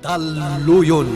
Daluyon.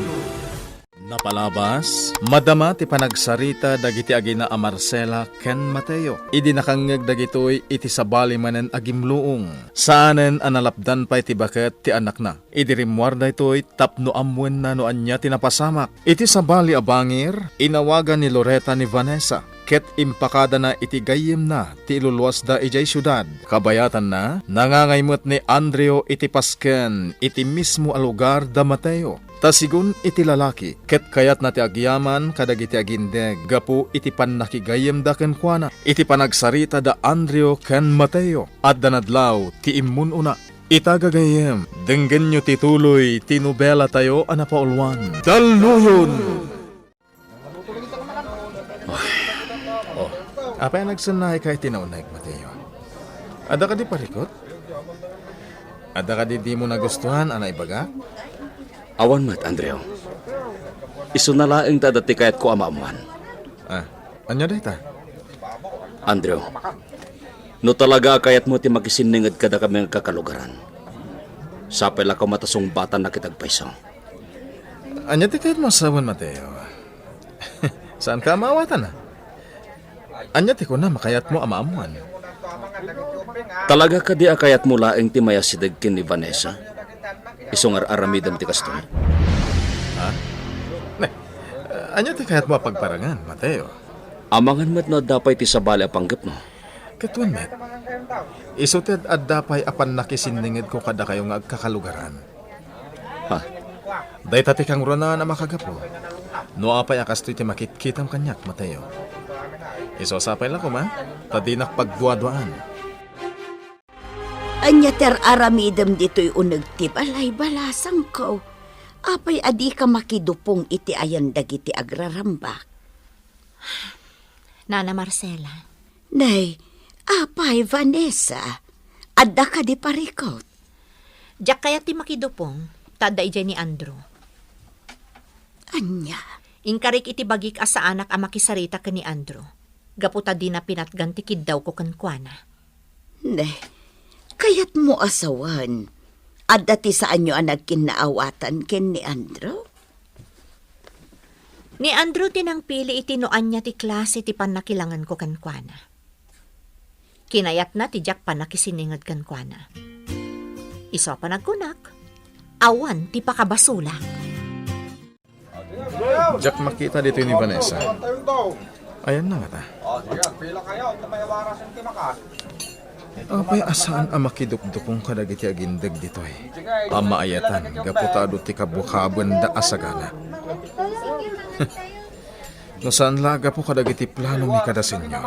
Napalabas, madama ti panagsarita dagiti agina a Marcela ken Mateo. Idi nakangeg dagitoy iti sabali manen agimluong. Saanen analapdan pay ti baket ti anak na. Idi rimwar daytoy tapno amwen na no anya tinapasamak. Iti sabali a bangir, inawagan ni Loretta ni Vanessa. Ket impakada na iti gayem na ti iluluwas da ijay syudad. Kabayatan na, nangangaymot ni Andreo iti pasken iti mismo a lugar da Mateo. Tasigun iti lalaki, ket kayat na ti agyaman kadagiti agindeg, gapu iti pannakigayem da ken kuana, iti panagsarita da Andreo ken Mateo, at danadlaw ti immun una. Itagagayem, denggen nyo tituloy, tinubela tayo anapaulwan. Daluyon! Apa yang nagsanay kay tinaunay, Mateo? Ada ka di parikot? Ada ka di mo nagustuhan, ana ibaga? Awan mat, Andreo. Isunalaing tadati kayat ko amaamuan. Anya dayta? Andreo, no talaga kayat mo ti magisiningad kada kami kakalugaran. Sapay la ka matasong bata na kitagpaisang. Anya di kayat mo asawan, Mateo? Saan ka maawatan na? Anya ti ko na makayat mo amaamuan. Talaga ka di akayat mo laing ti mayasidag kin ni Vanessa? Isungar aramidam ti kastoy. Anya ti kayat mo pagparangan, Mateo? Amangan mat no dapay ti sabali apanggap no. Katuan met, isuted at dapay apan nakisiningid ko kada kayong agkakalugaran. Dayta ti kang runa na makagapo. No apay akastoy ti makitkitam kanyak, Mateo. Isosapay lang ko, ma. Tadinak pagduadwaan. Anya ter aramidam dito'y unag ti balay balasang ko. Apay adi ka makidupong iti ayan dagiti agrarambak. Nana Marcela. Nay, apay Vanessa. Adda ka di parikot. Diyak kaya ti makidupong, tada ijay ni Andrew. Anya? Inkarik iti bagik asa anak a makisarita ka ni Andrew. Gaputa di na pinatganti kiddaw ko kankwana. Nay, kayat mo asawan. At dati saan nyo ang nagkinaawatan ken ni Andrew? Ni Andrew tinangpili itinoan niya ti klase ti panakilangan ko kankwana. Kinayat na ti Jack panakisiningad kankwana. Iso pa nagkunak, awan ti pakabasula. Jack, makita dito ni Vanessa. Ayan na nga ta. Apay asaan ang makidupdupong kadagiti agindag ditoy. Amaayatan, gaputado ti kabukaban da asagana. No saan laga po kadagiti plano mi kada senyor.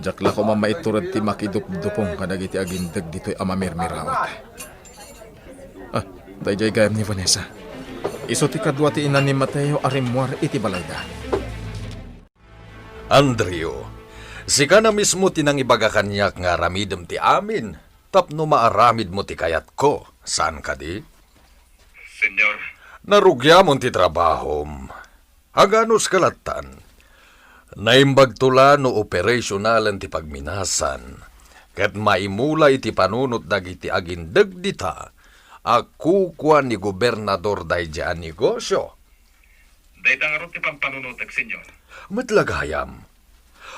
Jakla ko mamaiturad ti makidupdupong kadagiti agindag ditoy amamirmirawat. Dayjay gayam ni Vanessa. Iso ti kadwa ti ina ni Mateo arimwar iti balayda. Andreo, sika na mismo tinang ibaga kanyak nga ramidem ti amin. Tapno maaramid mo ti kayat ko. Saan ka di? Senyor. Narugyamon ti trabahom. Haganos kalatan. Naimbag tula no operationalan ti pagminasan. Ket maimula iti panunot dagiti agindag dita. Akukwa ni gobernador dayjaan negosyo. Dayta nga ron ti pampanunotag, senyor. Matlagayam.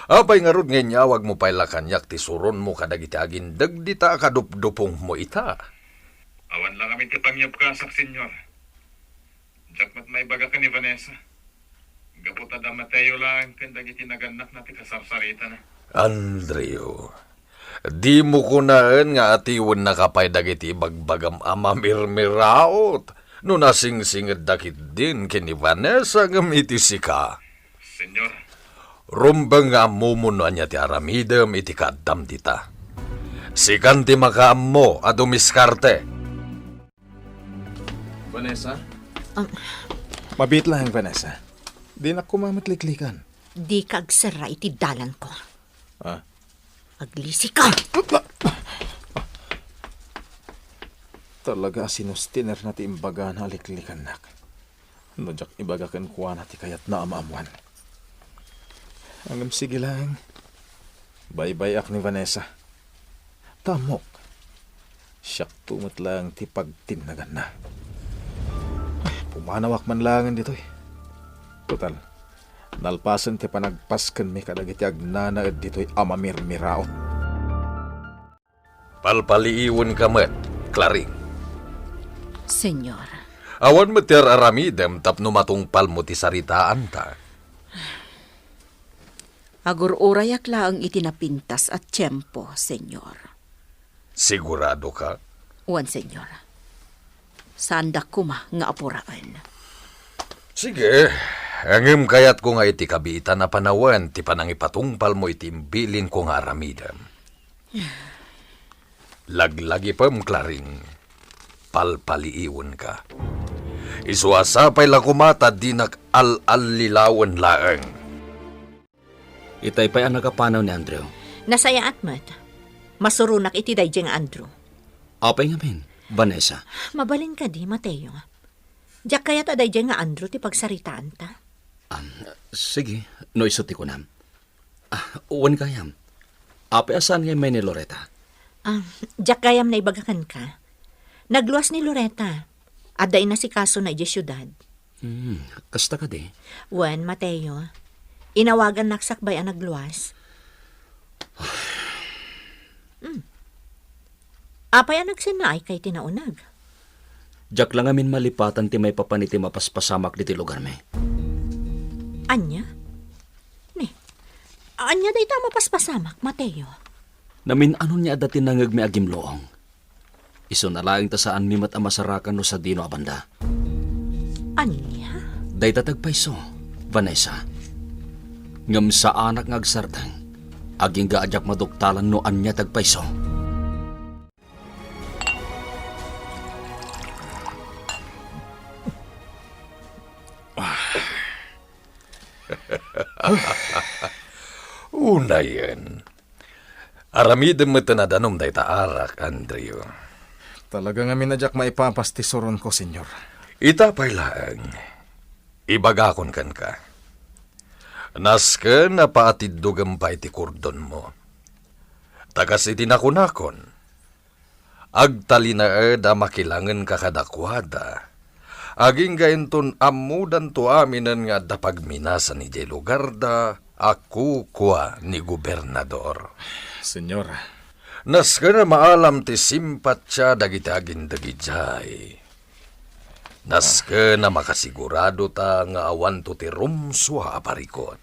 Apay nga ron ngayon nyawag mo pa'y lakanyak ti suron mo kadagiti agindag dita kadupdupong mo ita. Awan lang amin ti pangyapkasak, senyor. Jack mat may baga ka ni Vanessa. Gaputa da Mateo lang kandagiti naganak na ti kasarsarita na. Andreo, di mo kunaan nga atiwan nakapay dagiti bagbagam amamirmiraot. No nasing-singad dakit din kini Vanessa gamiti sika. Senyor. Rumbang nga mumuno niya ti aramidem iti kaddam dita. Sikan ti makaam mo at umiskarte. Vanessa? Mabit lang, Vanessa. Di na kumamatliklikan. Di ka agsara iti dalan ko. Aglisi ka! Talaga sinustiner na ti imbaga na aliklikan nak. No jak ibaga ken kuha na ti kayat na amaamuan. Hanggang sige lang. Bye-bye ak ni Vanessa. Tamok. Siyak tumot lang ti pagtinagan na. Pumanawak man langan dito eh. Total, nalpasan ti panagpaskan mi kadagiti agnanaed dito'y amamirmiraot. Palpaliiwan ka met, Claring. Senyor, Awan mo ti aramidem tapno matungpal mo ti saritaan ta. agururayak laang itinapintas at tiyempo, senyor. Sigurado ka? Wan, senyor. Sandak kuma nga apuraan. Sige, angem kayat ko nga iti kabitan na panawan ti panangipatungpal mo iti imbilin ko nga aramidem. Laglagi pam, Claring. Palpaliiwan ka. Isuasapay la kumata di al-lilawan laeng. Itay pa'y ang nakapanaw ni Andrew. Nasaya at mat. Masurunak iti dayjeng Andrew. Apay nga min, Vanessa. Mabalin ka di, Mateo. Diyak kaya ta dayjeng nga Andrew ti pagsaritaan ta. Sige, no isuti ko nam. Uwan kayam. Apay asan nga may ni Loretta? Diyak kayam na ibagakan ka. Nagluwas ni Loretta. Aday na si kaso na iti syudad. Kasta ka di. Wan, Mateo. Inawagan naksakbay ang nagluwas. Apay ang nagsinaay kay tinaunag. Diyak lang amin malipatan ti may papaniti mapaspasamak diti lugar may. Anya? Ni, anya day ta mapaspasamak, Mateo. Namin anon niya dati nangag may agimloong. Iso na laing ta saan mimat amasarakan no sa dino abanda. Anya? Day tatagpaiso, Vanessa. Ngam sa anak ngagsardang, aging gaadyak maduktalan no anya tagpaiso. Una yan. Aramidem mo tanadanom day taarak, Andrew. Talaga nga minadyak maipapastisoron ko, senyor. Itapay laang. Ibagakon kan ka. Naska na paatidugam pa iti kurdon mo. Tagas iti nakunakon. Agtalinaed a makilangan kakadakwada. Aging gainton amudan to aminan nga dapag minasan ni jay lugar da ako kwa ni gobernador. Senyor, Naska na maalam ti simpat siya dagiti agin dagijay. Naska na makasigurado ta nga awan to ti rumswa aparikot.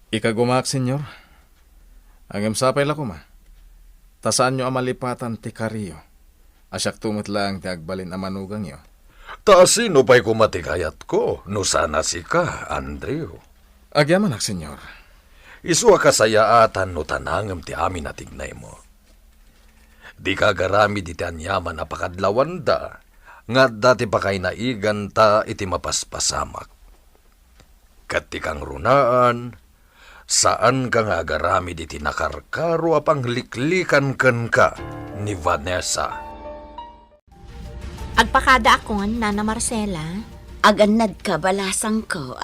ikagumak, senyor. Ang sapay la kuma. Tasaan nyo amalipatan ti kariyo. Asyak tumot lang ti agbalin amanugang yo. Ta sino pa'y kumatikayat ko, no sana si ka, Andrew. Agyamanak, senyor. Iswa kasayaatan no tanangam ti amin na tignay mo. Di ka garami di ti anyaman na pakadlawan da, nga dati pa kay naigan ta iti mapaspasamak. Kat ti kang runaan, saan ka nga garami di ti nakarkaro apang liklikan ken ka ni Vanessa. Agpakada akon, Nana Marcela. Aganad ka balasang ko,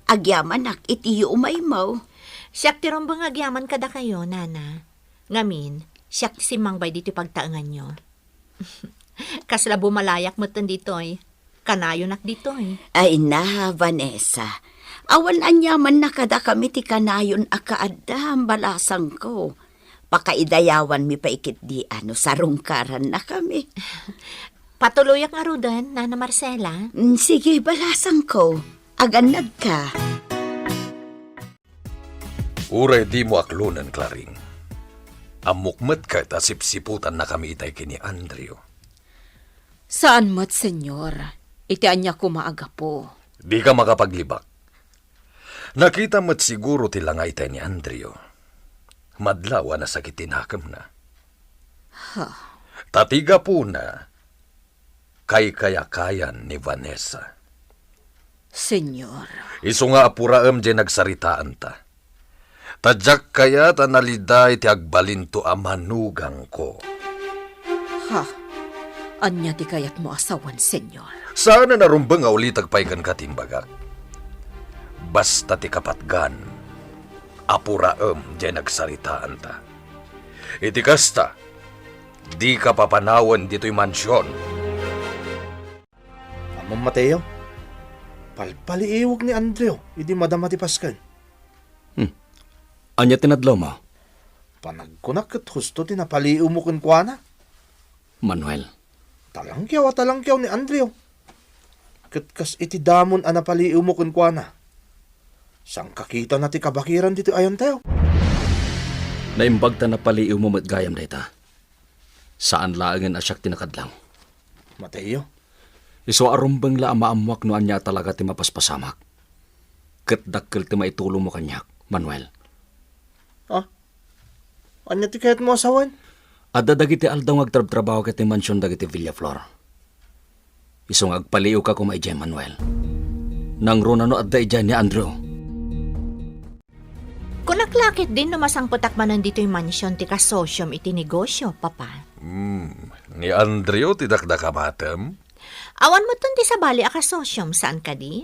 Agyamanak iti umay mo. Siyak ti rombang agyaman kada kayo, Nana. Ngamin, siyak ti simangbay dito pagtaangan nyo. Kasla bumalayak mo tan ditoy. Kanayo nak ditoy. Ay na, Vanessa. Awan anyaman na kada kami ti kanayon akaadam balasang ko. Pakaidayawan mi paikit di sarungkaran na kami. Patuloyak nga rudan, Nana Marcela. Sige, balasang ko. Aganad ka. Uray di mo aklunan, Claring. Amukmat ka at asipsiputan na kami itay kini Andrew. Saan mo't, senyor? Itian niya ko maaga po. Di ka makapaglibak. Nakita mo't siguro tilangay itay ni Andrew. Madlawa na sakitin hakam na. Tatiga po na kay kayakayan ni Vanessa. Senyor. Isu nga apuraem di nagsaritaan ta. Tadyak kaya tanaliday ti agbalin to amanugang ko. Anya ti kayat mo asawan, senyor. Sana narumbang nga ulitag paikan katimbagak. Basta ti kapatgan, apuraem di nagsaritaan ta. Iti kasta, di ka papanawan dito'y mansyon. Among Mateo, Palpaliiwag ni Andrew, hindi madama ti Pascal. Anya tinadlaw mo? Panagkunak kat husto tinapaliiw mo kun kwa na. Manuel, Talangkyaw ni Andrew. Kat kas iti damon anapaliiw mo kun kwa na. Sang kakita na ti kabakiran dito ayon tayo. naimbag ta na paliiw mo matgayam dayta. Saan laangan asyak tinakadlaw? Mateo, Iso arumbang la amaamuak no anya talaga ti mapaspasamak. Ket dakkel ti maitulong mo kanyak, Manuel. anya ti kahit mo asawan? Adda dagiti aldaw ngagtrab-trabaho ket ti mansyon dagiti Villaflor. Iso agpaliiw ka kumaidya, Manuel. Nang ronano adda ijay ni Andrew. Kunaklakit din no masangputak manan dito yung mansyon ti kasosyom iti negosyo, Papa. Ni Andrew tidakda kamatem? Awan mo ti sa bali a kasosyom, saan ka di?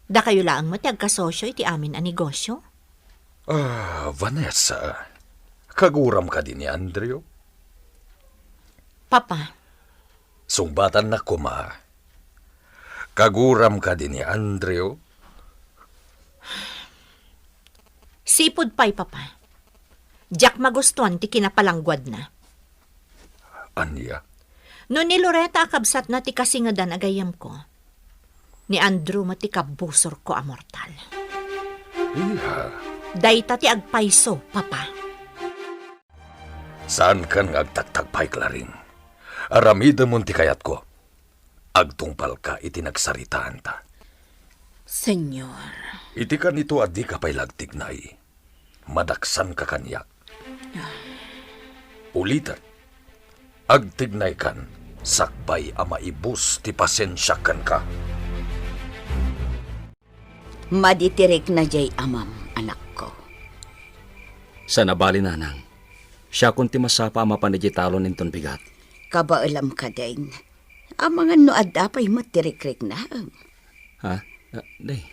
Da kayo laang mo ti agkasosyo iti amin a negosyo? Vanessa, kaguram ka din ni Andrew? Papa, Sungbatan na kuma. Kaguram ka din ni Andrew? sipod pa'y Papa. Jack magustuhan ti kinapalangguad na. Anya? No ni Loretta akabsat na ti kasingadan agayam ko. Ni Andrew matikabusor ko amortal. Iya. Dayta ti agpaiso, Papa. Saan kan agtagtagpay, Claring? Aramida mo ti kayat ko. Agtungpal ka iti nagsaritaan ta. Senyor, Iti kan ito adi ka pa'y lagtignay. Madaksan ka kanyak. Ulitan. Agtignay kan, sakbay a maibus ti pasensyakan ka. Maditirik na jay amam, anak ko. Sa nabali nanang, siya kunti masapa mapanidjitalon inton bigat. Kabaalam ka din. Ang mga noad apay matirik-rik na. Ha? Day,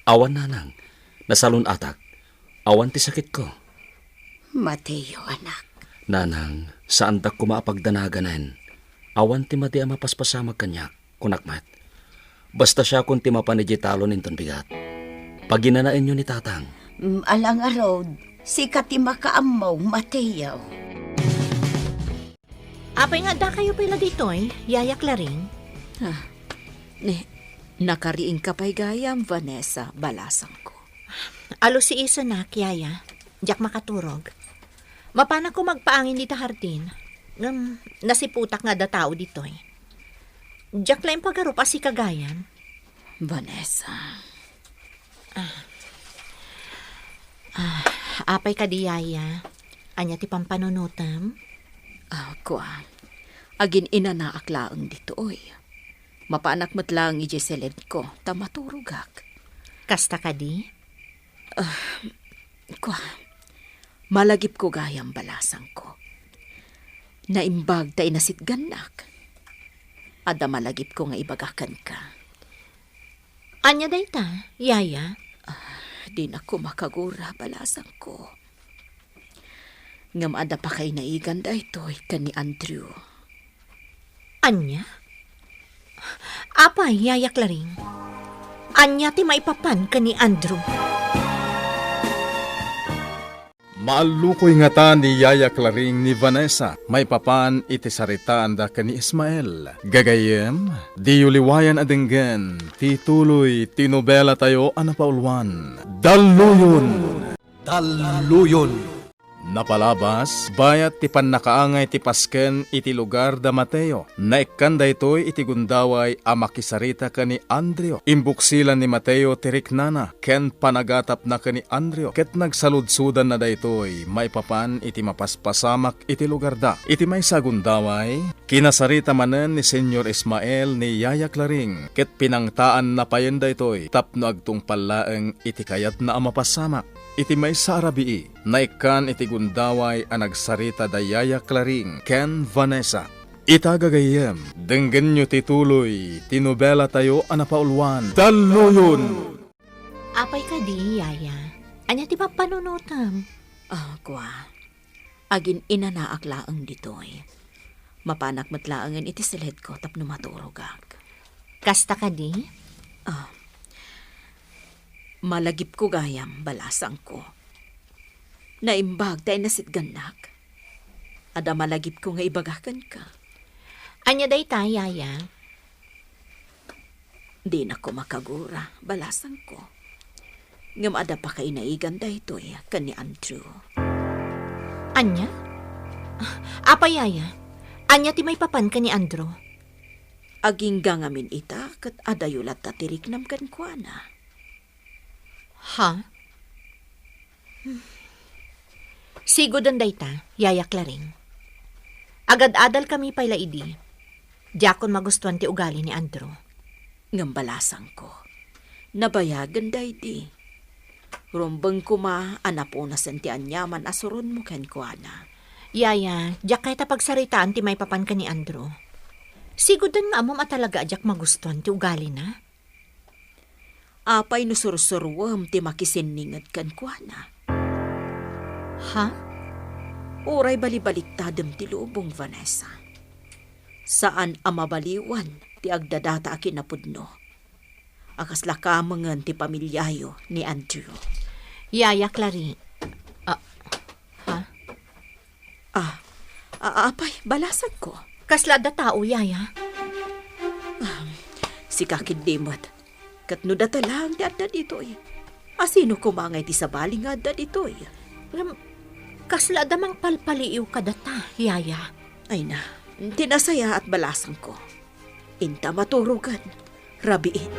awan nanang. Nasalon atak. Awan ti sakit ko. Mateo, anak. Nanang, saan dak kumaapagdanaganan? Awan ti mati ang mapaspasamag kanyak, kunakmat. Basta siya kung ti mapanidjitalon inton bigat. Paginanain nyo ni tatang. Alang araw, si Katima kaamaw, Mateo. Apay nga da kayo pala dito'y, Yaya Claring. nakariing ka pa'y gayam, Vanessa, balasang ko. Alo si Isa na, Yaya. Jack makaturog. Mapana ko magpaangin dito hardin. Nasiputak nga da tao dito'y. Jack lang pagarupa si kagayan. Vanessa, Apay ka di, Yaya. Anya ti pampanunutam. kuan. Agin ina na aklaang dito, oy. Mapaanak mo't lang ijeseled ko, tamaturugak. Kasta ka di? Kuan, malagip ko gayam balasang ko. Naimbag ta inasit ganak. Ada malagip ko nga ibagakan ka. Anya dayta, Yaya? Di na ko makagura balasang ko. Ngam ada pa kay naigan da ito'y ka ni Andrew. Anya? Apay, Yaya Claring. Anya ti maipapan ka ni Andrew. Maalukoy nga ta ni Yaya Claring ni Vanessa. May papan iti saritaan da ka ni Ismael. Gagayem, di uliwayan adenggen. Tituloy, tinobela tayo anapaulwan. Daluyon! Daluyon! Napalabas, bayat ti pannakaangay ti pasken iti lugar da Mateo. Naikkan daytoy iti gundaway a makisarita ka ni Andrew. Imbuksilan ni Mateo tiriknana, ken panagatap na ka ni Andrew. Ket nagsaludsudan na daytoy, maipapan iti mapaspasamak iti lugar da. Iti may sa gundaway, kinasarita manen ni Senyor Ismael ni Yaya Claring. Ket pinangtaan na payen daytoy, tapno agtung palaeng iti kayat na amapasamak. Iti may sa arabii, naikan iti gundaway ang nagsarita da Yaya Claring, ken Vanessa. Itagagayem, denggen nyo tituloy, tinobela tayo anapaulwan. Daluyon! Apay ka di, Yaya. Anya ti papanunutam. Kuan, agin ina na aklaang dito'y. Mapanak matlaangan iti silid ko tapno maturugak. Kasta ka di? Malagip ko gayam, balasang ko. Naimbag tayo nasit ganak. Ada malagip ko nga ibagakan ka. Anya day ta, yaya. Di na ko makagura, balasang ko. Ngam ada pa kay naigan day to kan ni Andrew. Anya? Apa, yaya? Anya ti may papan ka ni Andrew? Aging gangamin ita kat adayulat tatirik nam kan kuana. Ha? Sigod ang dayta, yaya Claring. Agad-adal kami pala idi. Diyakon magustuhan ti ugali ni Andrew. Ngam balasang ko. Nabayagan day di. Rumbang kuma, anapo na sentian yaman asuron mo kan kuana. Yaya, diyak kaya pagsaritaan ti may papan ka ni Andrew. Sigod ang nga amom at talaga diyak magustuhan ti ugali na. Apay no sursurwam ti makisiningad kan kuana. Ha? Uray balibalik tadem ti lubong, Vanessa. Saan amabaliwan ti agdadata akin na pudno. Akas lakamangan ti pamilyayo ni Andrew. Yaya Clary. Apay, balasag ko. Kaslada tao, yaya. Si kakidimot. Katno data lang ti adda dito Asino kumangay ti sabaling adda dito Kaslada mang palpaliw ka data, yaya. Ay na, tinasaya at balasang ko. Inta maturugan, rabiin.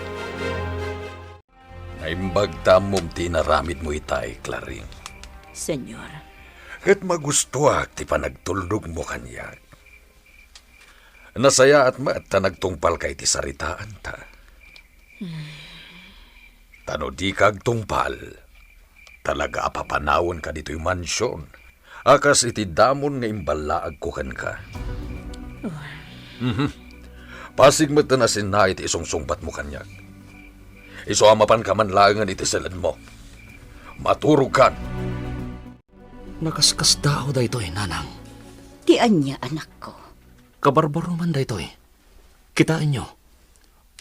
Naimbag tamom tinaramid mo itay, Claring. Senyor, Kat magustuak ti panagtuldog mo kanya. Nasaya at ta nagtungpal kay ti saritaan ta. Tano di kag tungpal, talaga apapanawon ka dito'y mansyon. Akas iti damon nga imbalaag ko kan ka. Pasig mo na sinay iti isungsungbat mo kanyak. Iso amapan ka man langan iti silad mo. Maturog kan. Nakaskas daw da ito nanang. Ti anya, anak ko. Kabarbaro man da ito Kitaan nyo.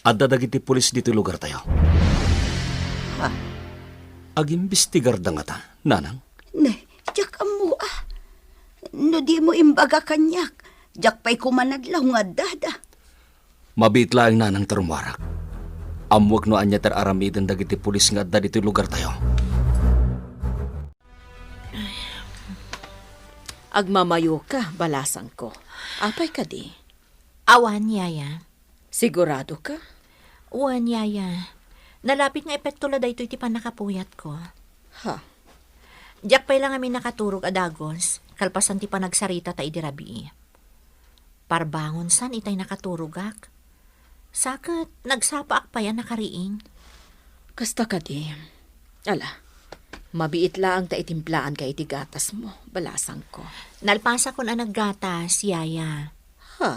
Adda dagiti pulis dito lugar tayo. Ha? Agimbistigar da nga ta, nanang. Ne, jak amo No di mo imbaga kanyak. Jak pa'y kumanadlaw nga dada. Mabitla ang nanang terumwarak. Amwag no anya teraramidan dagiti pulis nga adda dito lugar tayo. agmamayo ka, balasang ko. Apay ka di? Awan, yaya. Sigurado ka? Uwan, yaya. Nalapit nga epekto la dayto iti panakapuyat ko. Ha? Diyak pa'y lang amin nakaturog adagos, kalpasan ti panagsarita ta idirabi. Parbangon san itay nakaturugak. Sakit, nagsapaak pa yan nakariing. Kasta ka di. Ala, mabiit lang ta itimplaan ka iti gatas mo, balasang ko. Nalpasa ko na naggatas, yaya. Ha?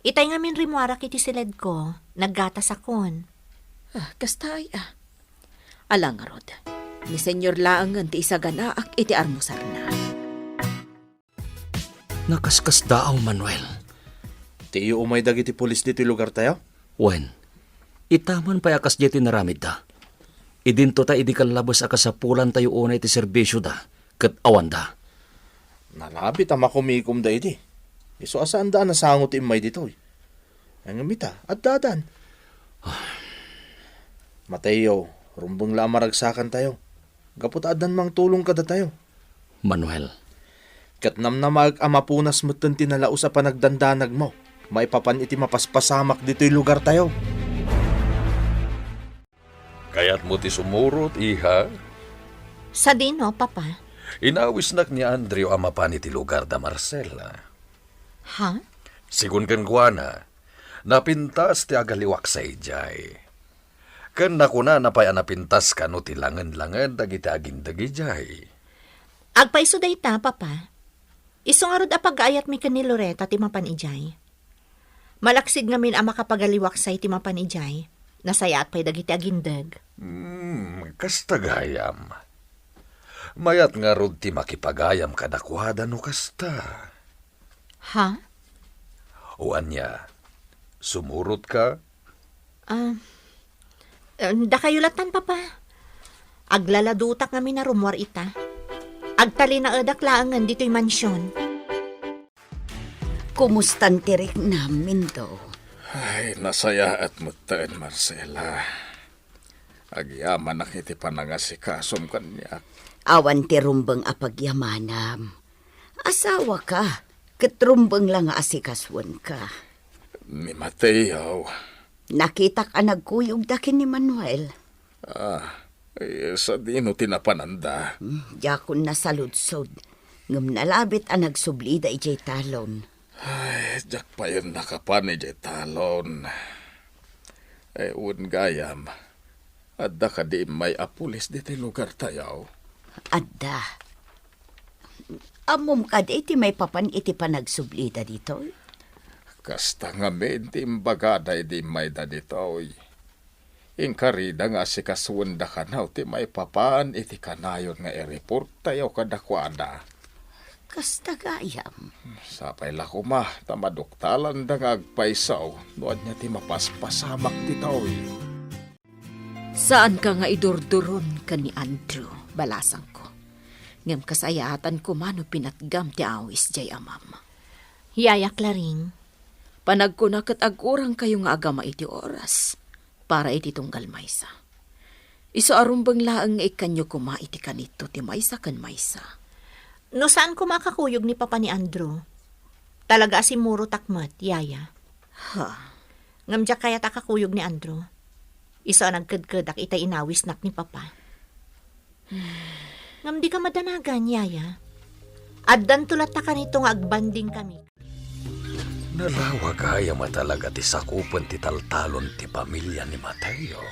Itay nga min rimwarak iti silid ko, naggatas akon. Kasta ay Alang rod, ni senyor laangan ti isaganaak iti armusar na. Nakaskas daaw, Manuel. Ti iyo umay dagiti pulis dito lugar tayo? Wen, itaman pa akas jeti naramid da. Idinto ta idi kalabas akas sa pulan tayo unay ti serbisyo da, kat awan da. Nalabi tama kumikom da iti. Iso asaan daan nasangot imay dito. Ang amita, at dadan. Mateo, rumbang la maragsakan tayo. Gapot adan mang tulong kada tayo. Manuel, Katnam na mag-amapunas mo tinalao sa panagdandanag mo. May papan iti mapaspasamak dito'y lugar tayo. Kaya't mo ti sumurot, iha. Sa dino, papa? Inawis nak ni Andrew amapan iti lugar da Marcela. Ha? Sigun kan kuana, napintas ti agaliwak sa ijay. Kan nakuna napay napintas ka no ti langan-langan dagiti agindagi jay. Agpaiso day ta, papa. Isong arod apag-ayat mi ni Loretta ti mapanijay. Malaksid ngamin ang makapagaliwak sa ti mapanijay. Nasaya at pa'y dagiti agindag. Kastagayam. Mayat nga rod ti makipagayam kadakwada no kasta. Ha? Uwan niya, sumurot ka? Da kayulatan, papa. Aglaladutak nga minarumwar ita. Agtali na edak laangan dito'y mansyon. Kumustan tirik namin do? Ay, nasaya at mutaan, Marcela. Agyaman na kiti panangasikasom kanya. Awan ti rumbeng apagyamanam. Asawa ka, ketrumbeng lang asikaswan ka. Ni Mateo. Nakita ka nagkuyog dakin ni Manuel. Sa dino tinapananda. Yakon na saludsod. Ngam nalabit ang nagsublida ijay talon. Ay, jak pa yun nakapan ni talon. Un gayam. Adda ka di may apulis dito lugar tayaw. Adda. Amom ka di iti may papan iti panagsublida dito. Kasta nga menti imbagada di may da dito. Inkarida nga si kaswanda ka na ti may papan iti kanayon nga i-report tayaw kadakwada. Kasta gayam. Sapay lakuma, tamaduktalan da nga agpaisaw. Noad niya ti mapaspasamak dito. Saan ka nga idurduron ka ni Andrew, balasang ko? Ngam kasayatan ko mano pinatgam ti awis jay amam. Yaya Claring. Panagkunakat agurang kayo nga agama iti oras para iti tunggal maysa. Iso arumbang laang nga ikanyo kuma iti kanito ti maysa kan maysa. No saan ko makakuyog ni Papa ni Andrew? Talaga si Muro takmat, Yaya. Ha? Ngamdya kaya takakuyog ni Andrew. Iso nagkadkadak itay inawis nak ni Papa. Ngam di ka madanagan, Yaya. Addan tulat ta kanito nga agbanding kami. Nalawa kaya matalaga ti sakupan ti taltalon ti pamilya ni Mateo.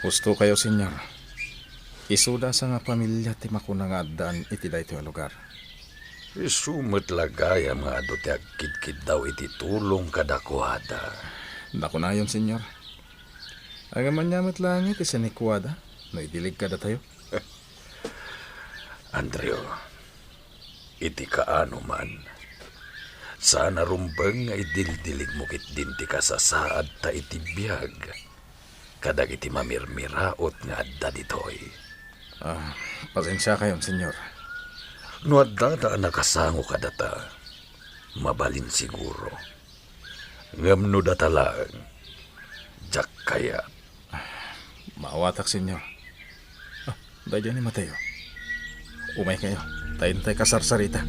Gusto kayo, senyor. Isuda sa nga pamilya ti makunang addan iti daytoy lugar. Isumot lagaya mga ado ti agkidkid daw iti tulong kadakwada. Dako na yun, senyor. Agaman nyamit lang iti sanikwada. No idilig ka da tayo. Andreo, iti kaano man. Sana rumbang nga idildilig mo kit din ti kasasaad ta iti biyag. Kadag iti mamirmiraot nga adda ditoy. Pasensya kayo, senyor. No adda da nakasango ka data, mabalin siguro. Ngam no data lang, jak kaya. Maawatak, senyor. Dahil ni Mateo. Umay kayo. Tayong kasarsarita.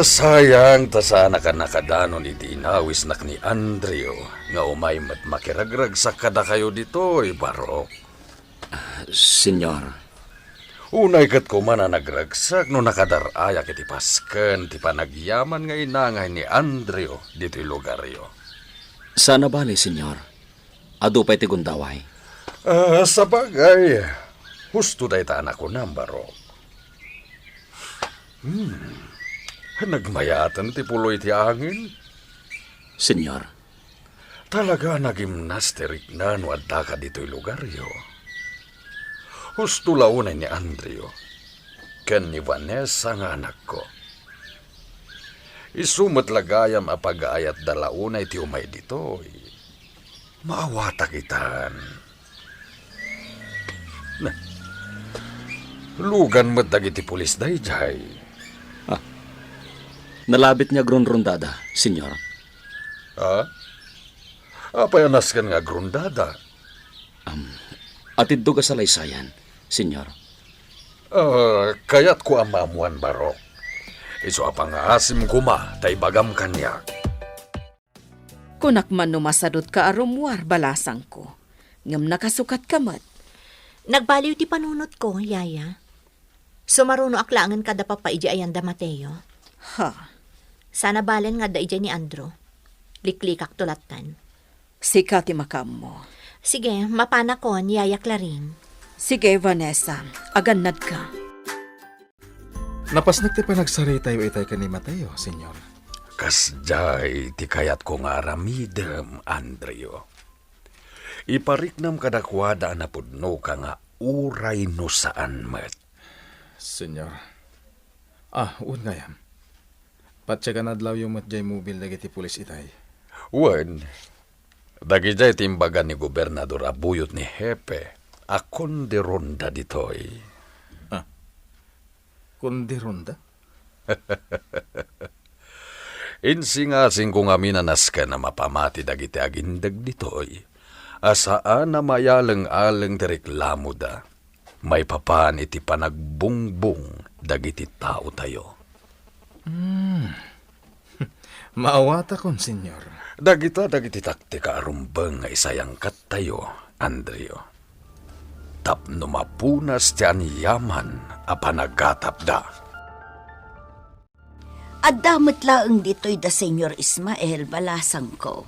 Sayang ta sana ka nakadanon iti inawis nak ni Andreo nga umay mat makiragrag sa kada kayo ditoy, Barok. Senyor, Unay kat ko man na nagragsak no nakadaraya kiti pasken ti panagyaman nga inangay ni Andreo dito'y lugaryo. sana bali, senyor. Adu pa'y ti gundaway. Sa bagay, husto day ta anak ko na, Barok. Nagmayatan ti puloy ti angin. Senyor, Talaga nagimnasterik na no adda ka dito'y lugaryo. Husto launay ni Andreo, ken ni Vanessa nga anak ko. Isumot lagayam apag-aayat dalaunay ti umay dito'y. Maawata kitan. Lugan mo't dagiti pulis dayjay. nalabit niya grunrundada, senyor. Apayanas kan nga grundada. Atid do ka sa laysayan, senyor. Kayat ko amamuan, Barok. Iso apang asim kuma, tay bagam kanya. Kunak man numasadot ka arumwar, balasang ko. Ngam nakasukat ka mat. Nagbaliw ti panunot ko, Yaya. Sumaruno aklangan kada papaiji ayanda Mateo. Ha? Sana balen nga da ija ni Andrew. Liklikak tulatan. Sika ti makam mo. Sige, mapana ko, Yaya Claring. Sige, Vanessa. Agannad ka. Napasnak ti panagsarita yu itay ka ni Mateo, senyor. Kasjay, ti kayat ko nga aramidem, Andreo. Ipariknam kadakwada na pudno ka nga uray no saan met. Senyor. Un ngayam. Patsya ka nadlaw yung matjay mobil dagiti pulis itay. Wen, dagijay timbagan ni Gobernador Abuyot ni Hepe. akon de ronda ditoy. Kundi ronda? Insingasing kung aminanas ka na mapamati dagiti agindag ditoy. Asaan na mayalang-alang ti reklamo da. May papan iti panagbungbong dagiti tao tayo. Maawata kon, senyor. Dagiti taktika arumbang nga isayang kat tayo, Andrio. Tapno mapunas tiyan yaman a panagatap da. Adamot laeng dito'y da Senyor Ismael balasang ko.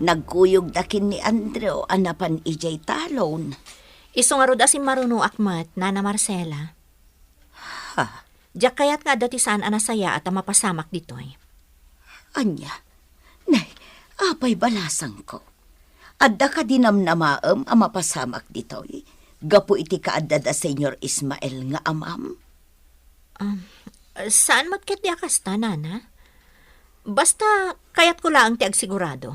Nagkuyog dakin ni Andreo anapan ijay talon. Iso nga rod asin maruno akmat, Nana Marcela. Ha? Diyak kayat nga dati saan anasaya at mapasamak ditoy. Anya? Nay, apay balasang ko. Adda ka dinamnamaam ang mapasamak ditoy. Gapo iti kaadda da Senyor Ismael nga amam. Saan matket di akasta, Nana? Basta kayat ko lang ti agsigurado.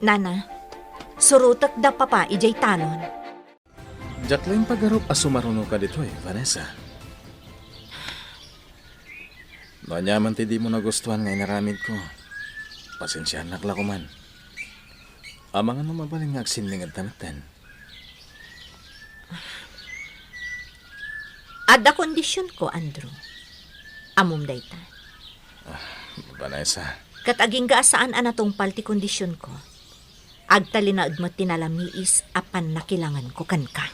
Nana, surutak da papa ijay talon. Diyak lang pagarup asumaruno ka dito Vanessa. Banyaman ti di mo nagustuhan nga inaramid ko. Pasensyahan nakla ko man. Amangan mo mabaling nga agsinling at tanatan. Adda kondisyon ko, Andrew. Amom dayta. Vanessa, Kataging gaasaan anatong palti kondisyon ko. Agtali na udmat tinalamiis apan nakilangan ko kan ka.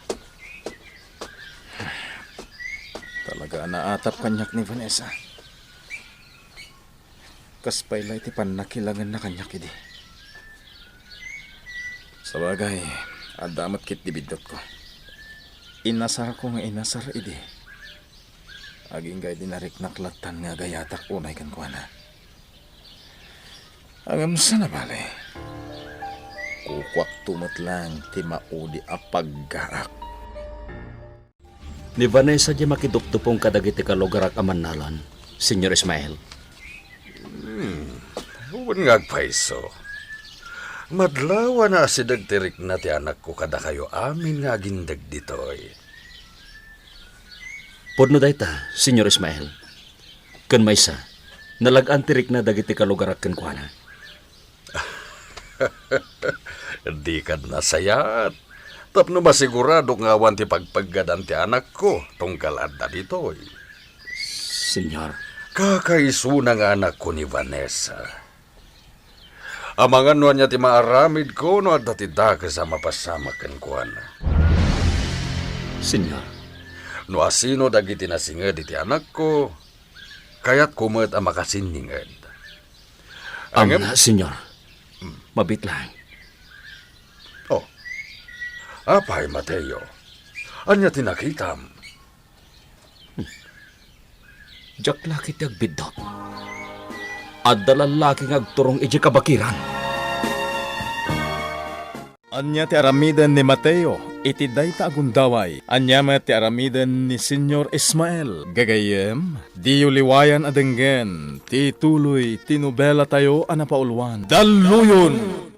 talaga naatap kanyak ni Vanessa. Kaspay lay ti panakilangan na kanyak idi. Sa bagay, adamat kit dibidot ko. Inasar ko nga inasar idi. Aging gay dinarik naklatan nga gayatak unay kan kuana. Agam sana bale. Kukwak tumat lang ti maudi apaggaak. Ni Vanessa di makidupdupong kadagiti kalugarak aman nalan, Senyor Ismael. Huwag nga paiso. Madlawa na si dagtirik na ti anak ko kada kayo amin nga gindag ditoy. Podno dayta, Senyor Ismael. Ken maysa, nalagaan tirik na dagiti kalugarak ken kuana. Di ka nasayat. Tapno masigurado nga awan ti pagpaggadan ti anak ko tungkal adda ditoy. Senyor, Kakaiso na nga anak ko ni Vanessa. Amangan no niya ti maaramid ko no adda ti daka sa mapasama ken kuana. Senyor, No asino dagiti nasinged iti anak ko, kayat kumet ang makasininged. amna, Senyor. Mabit lang. Oh, apay Mateo, anya tinakitam. Diyak laki ti agbidot. Adda lalaki nga agturong iji kabakiran. Anya ti aramidan ni Mateo, iti dayta agundaway. Anya ti aramidan ni Senyor Ismael. Gagayem, di uliwayan adenggen, ti tuloy, tinubela tayo anapaulwan. Daluyon!